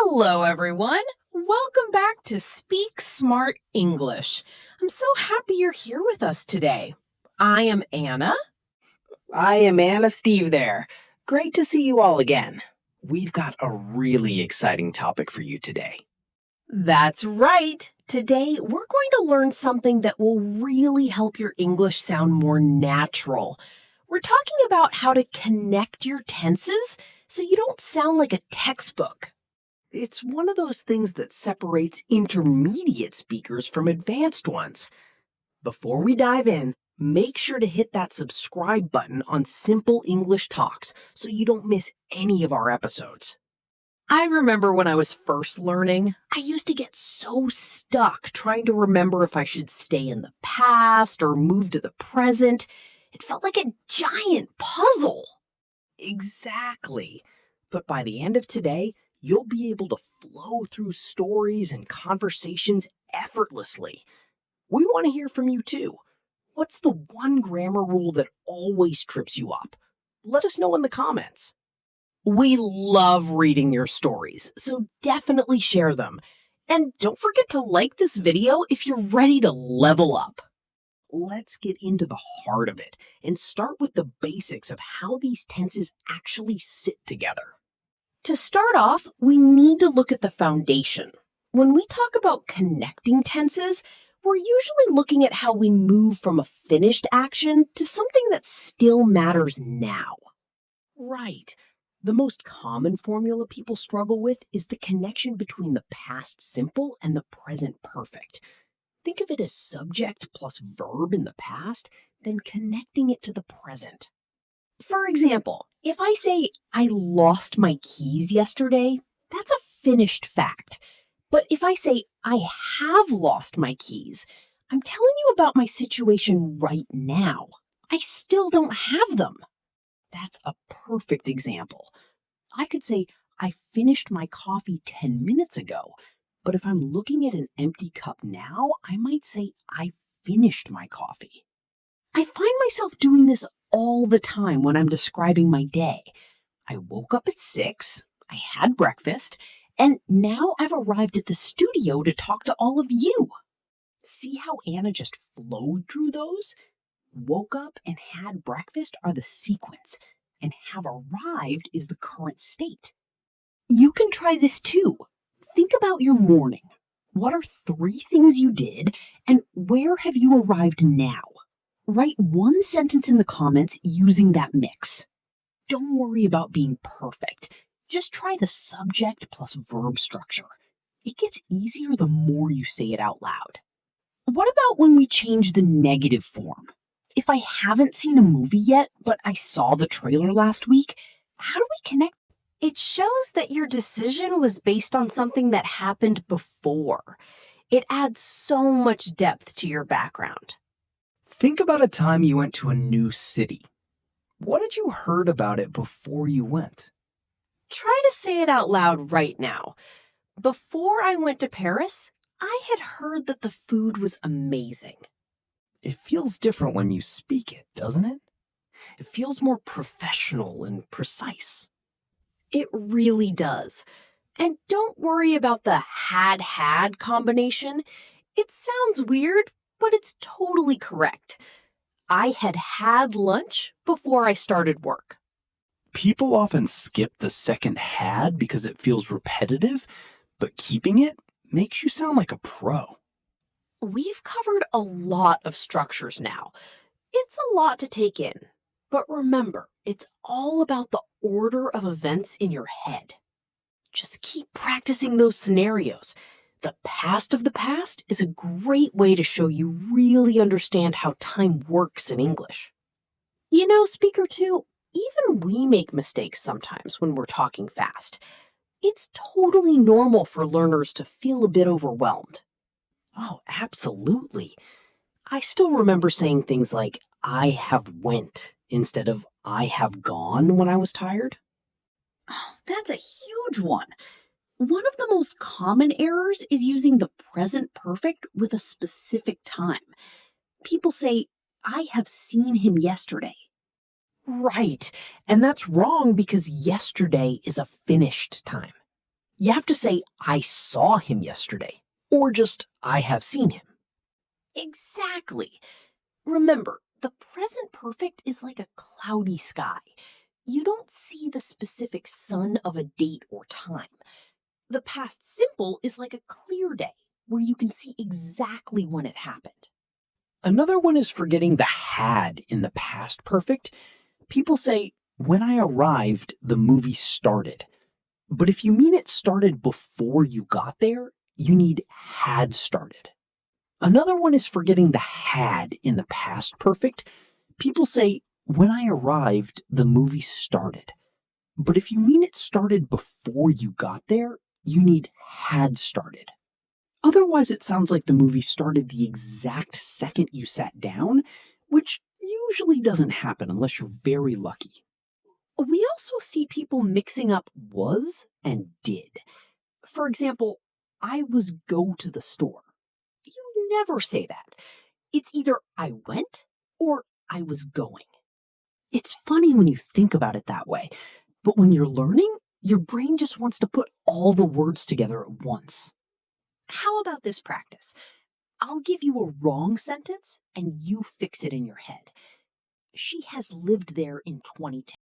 Hello, everyone. Welcome back to Speak Smart English. I'm so happy you're here with us today. I am Anna. I am Anna Steve there. Great to see you all again. We've got a really exciting topic for you today. That's right. Today, we're going to learn something that will really help your English sound more natural. We're talking about how to connect your tenses so you don't sound like a textbook. It's one of those things that separates intermediate speakers from advanced ones. Before we dive in, make sure to hit that subscribe button on Simple English Talks so you don't miss any of our episodes. I remember when I was first learning, I used to get so stuck trying to remember if I should stay in the past or move to the present. It felt like a giant puzzle. Exactly. But by the end of today, you'll be able to flow through stories and conversations effortlessly. We want to hear from you too. What's the one grammar rule that always trips you up? Let us know in the comments. We love reading your stories, so definitely share them. And don't forget to like this video if you're ready to level up. Let's get into the heart of it and start with the basics of how these tenses actually sit together. To start off, we need to look at the foundation. When we talk about connecting tenses, we're usually looking at how we move from a finished action to something that still matters now. Right. The most common formula people struggle with is the connection between the past simple and the present perfect. Think of it as subject plus verb in the past, then connecting it to the present. For example, if I say, I lost my keys yesterday, that's a finished fact. But if I say, I have lost my keys, I'm telling you about my situation right now. I still don't have them. That's a perfect example. I could say, I finished my coffee 10 minutes ago, but if I'm looking at an empty cup now, I might say, I finished my coffee. I find myself doing this all the time when I'm describing my day. I woke up at 6, I had breakfast, and now I've arrived at the studio to talk to all of you. See how Anna just flowed through those? Woke up and had breakfast are the sequence, and have arrived is the current state. You can try this too. Think about your morning. What are 3 things you did, and where have you arrived now? Write one sentence in the comments using that mix. Don't worry about being perfect. Just try the subject plus verb structure. It gets easier the more you say it out loud. What about when we change the negative form? If I haven't seen a movie yet, but I saw the trailer last week, how do we connect? It shows that your decision was based on something that happened before. It adds so much depth to your background. Think about a time you went to a new city. What had you heard about it before you went? Try to say it out loud right now. Before I went to Paris, I had heard that the food was amazing. It feels different when you speak it, doesn't it? It feels more professional and precise. It really does. And don't worry about the had combination. It sounds weird, but it's totally correct. I had lunch before I started work. People often skip the second had because it feels repetitive, but keeping it makes you sound like a pro. We've covered a lot of structures now. It's a lot to take in. But remember, it's all about the order of events in your head. Just keep practicing those scenarios. The past of the past is a great way to show you really understand how time works in English. You know, Speaker 2, even we make mistakes sometimes when we're talking fast. It's totally normal for learners to feel a bit overwhelmed. Oh, absolutely. I still remember saying things like, I have went instead of I have gone when I was tired. Oh, that's a huge one. One of the most common errors is using the present perfect with a specific time. People say, I have seen him yesterday. Right, and that's wrong because yesterday is a finished time. You have to say, I saw him yesterday, or just, I have seen him. Exactly. Remember, the present perfect is like a cloudy sky. You don't see the specific sun of a date or time. The past simple is like a clear day where you can see exactly when it happened. Another one is forgetting the had in the past perfect. People say, when I arrived, the movie started. But if you mean it started before you got there, you need had started. Another one is forgetting the had in the past perfect. People say, when I arrived, the movie started. But if you mean it started before you got there, you need had started. Otherwise, it sounds like the movie started the exact second you sat down, which usually doesn't happen unless you're very lucky. We also see people mixing up was and did. For example, I was go to the store. You never say that. It's either I went or I was going. It's funny when you think about it that way, but when you're learning, your brain just wants to put all the words together at once. How about this practice? I'll give you a wrong sentence and you fix it in your head. She has lived there in 2010.